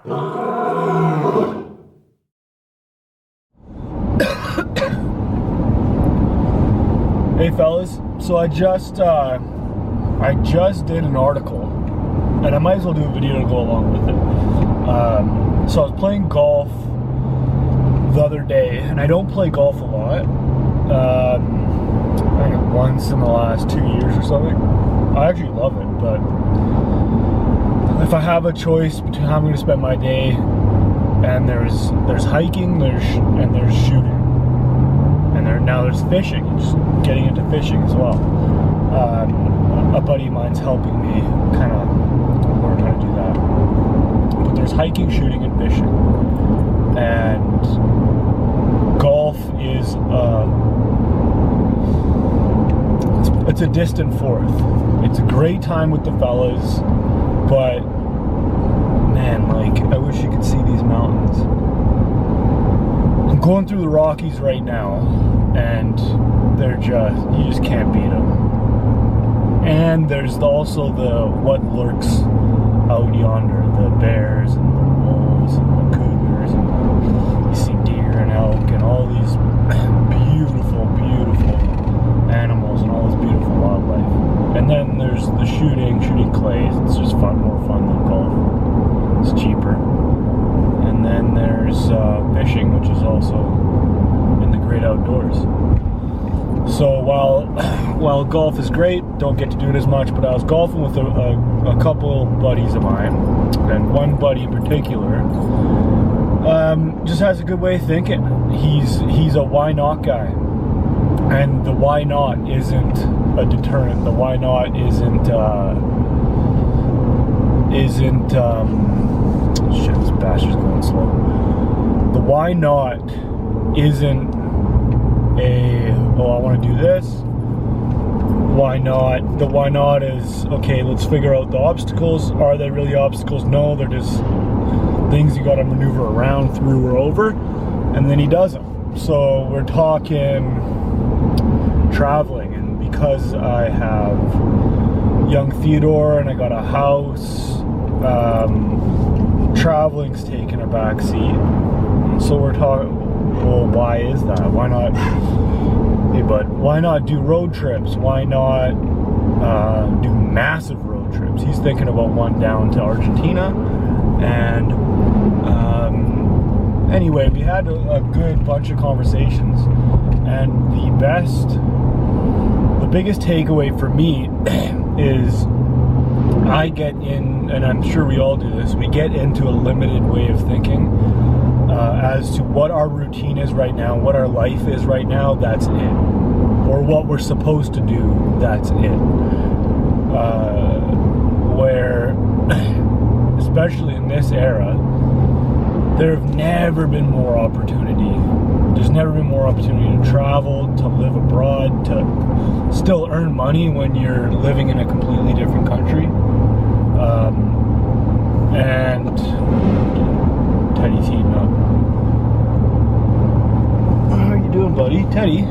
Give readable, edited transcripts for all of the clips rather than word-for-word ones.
Hey fellas, so I just did an article, and I might as well do a video to go along with it. So I was playing golf the other day, and I don't play golf a lot. I think once in the last 2 years or something. I actually love it, but if I have a choice between how I'm going to spend my day, and there's hiking, there's shooting. And now there's fishing, just getting into fishing as well. A buddy of mine's helping me kind of learn how to do that. But there's hiking, shooting, and fishing. And golf is it's a distant fourth. It's a great time with the fellas, but man, like, I wish you could see these mountains. I'm going through the Rockies right now, and you just can't beat them. And there's also what lurks out yonder, the bears and the wolves and the cougars, and you see deer and elk and all these beautiful, beautiful animals and all this beautiful wildlife. And then there's the shooting clays. It's just more fun than golf. It's cheaper. And then there's fishing, which is also in the great outdoors. So while golf is great, don't get to do it as much, but I was golfing with a couple buddies of mine, and one buddy in particular just has a good way of thinking. He's a why not guy, and the why not isn't a deterrent. The why not isn't shit, this bastard's going slow. The why not isn't I want to do this. Why not? The why not is, okay, let's figure out the obstacles. Are they really obstacles? No, they're just things you got to maneuver around, through, or over. And then he does them. So we're talking traveling, and because I have young Theodore and I got a house, traveling's taking a back seat. So we're talking, well, why is that? Why not? Hey bud, why not do road trips? Why not do massive road trips? He's thinking about one down to Argentina. And anyway, we had a good bunch of conversations, and the biggest takeaway for me is I get in, and I'm sure we all do this, we get into a limited way of thinking as to what our routine is right now, what our life is right now, that's it. Or what we're supposed to do, that's it. Where, especially in this era, there have never been more opportunity. There's never been more opportunity to travel, to live abroad, to still earn money when you're living in a completely different country. And Teddy's heating up. How you doing, buddy? Teddy.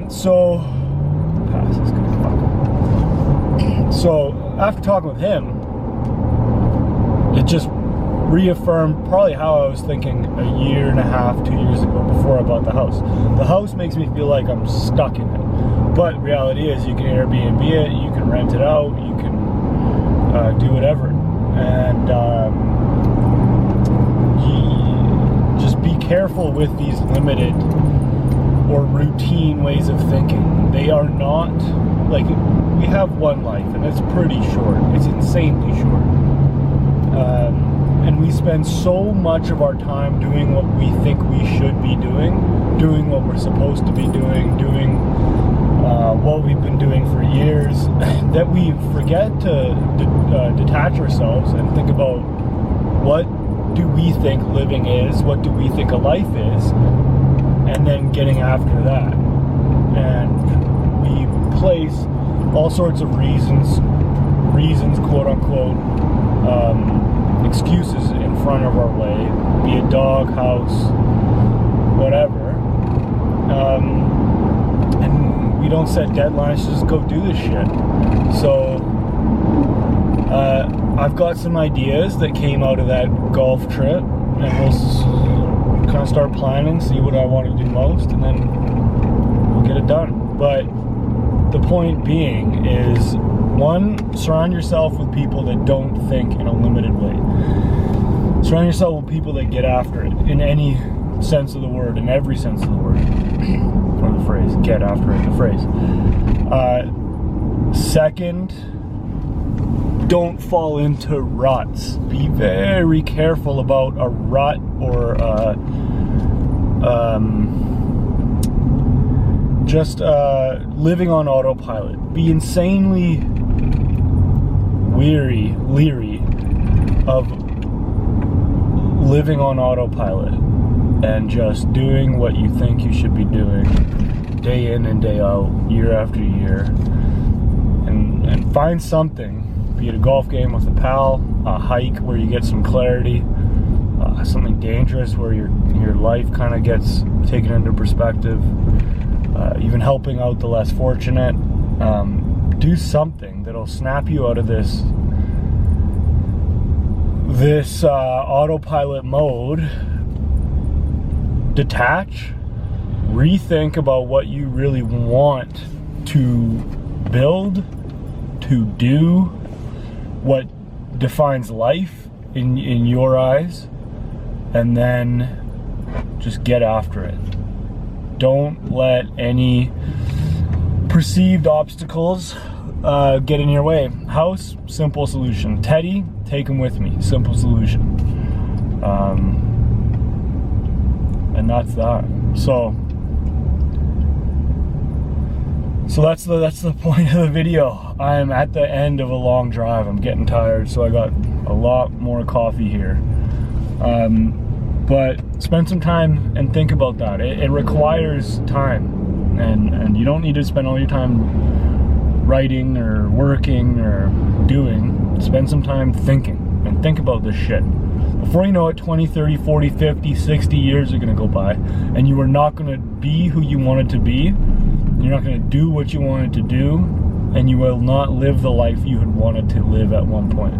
So pass this guy. So after talking with him, it just reaffirmed probably how I was thinking a year and a half, 2 years ago, before I bought the house. The house makes me feel like I'm stuck in it. But reality is, you can Airbnb it, you can rent it out, you can do whatever. And just be careful with these limited or routine ways of thinking. They are not, like, we have one life, and it's pretty short. It's insanely short. And we spend so much of our time doing what we think we should be doing what we're supposed to be doing what we've been doing for years, that we forget to detach ourselves and think about what do we think living is, what do we think a life is, and then getting after that. And we place all sorts of reasons, quote unquote, excuses in front of our way, be it dog, house, whatever. And we don't set deadlines to just go do this shit. So I've got some ideas that came out of that golf trip, and we'll kind of start planning, see what I want to do most, and then we'll get it done. But the point being is, one, surround yourself with people that don't think in a limited way. Surround yourself with people that get after it in any sense of the word, in every sense of the word. Or the phrase, get after it, the phrase. Second, don't fall into ruts. Be very careful about a rut or just living on autopilot. Be insanely leery of living on autopilot and just doing what you think you should be doing day in and day out, year after year, and find something, be it a golf game with a pal, a hike where you get some clarity, something dangerous where your life kind of gets taken into perspective, even helping out the less fortunate. Do something that'll snap you out of this autopilot mode. Detach, rethink about what you really want to build, to do, what defines life in your eyes, and then just get after it. Don't let any perceived obstacles get in your way. Howse, simple solution. Teddy, take him with me, simple solution. And that's that. So that's the point of the video. I'm at the end of a long drive. I'm getting tired, so I got a lot more coffee here. But spend some time and think about that. It requires time, and you don't need to spend all your time writing or working or doing. Spend some time thinking, and think about this shit. Before you know it, 20, 30, 40, 50, 60 years are gonna go by, and you are not gonna be who you wanted to be. You're not gonna do what you wanted to do, and you will not live the life you had wanted to live at one point.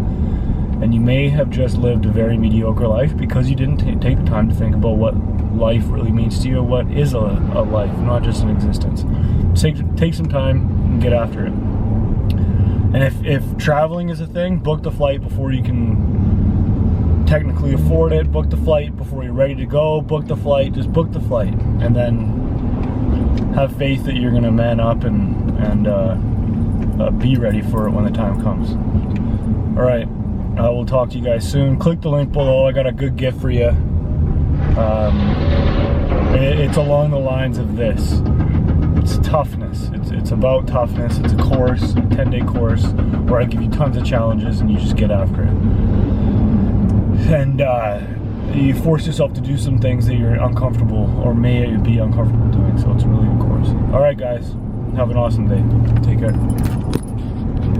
And you may have just lived a very mediocre life because you didn't take the time to think about what life really means to you, what is a life, not just an existence. Take some time and get after it. And if traveling is a thing, book the flight before you can technically afford it. Book the flight before you're ready to go. Book the flight, just book the flight, and then have faith that you're gonna man up and be ready for it when the time comes. All right, I will talk to you guys soon. Click the link below. I got a good gift for you. It's along the lines of this. It's toughness. It's about toughness. It's a course, a 10-day course, where I give you tons of challenges and you just get after it. And you force yourself to do some things that you're uncomfortable or may be uncomfortable doing. So it's a really good course. All right, guys. Have an awesome day. Take care.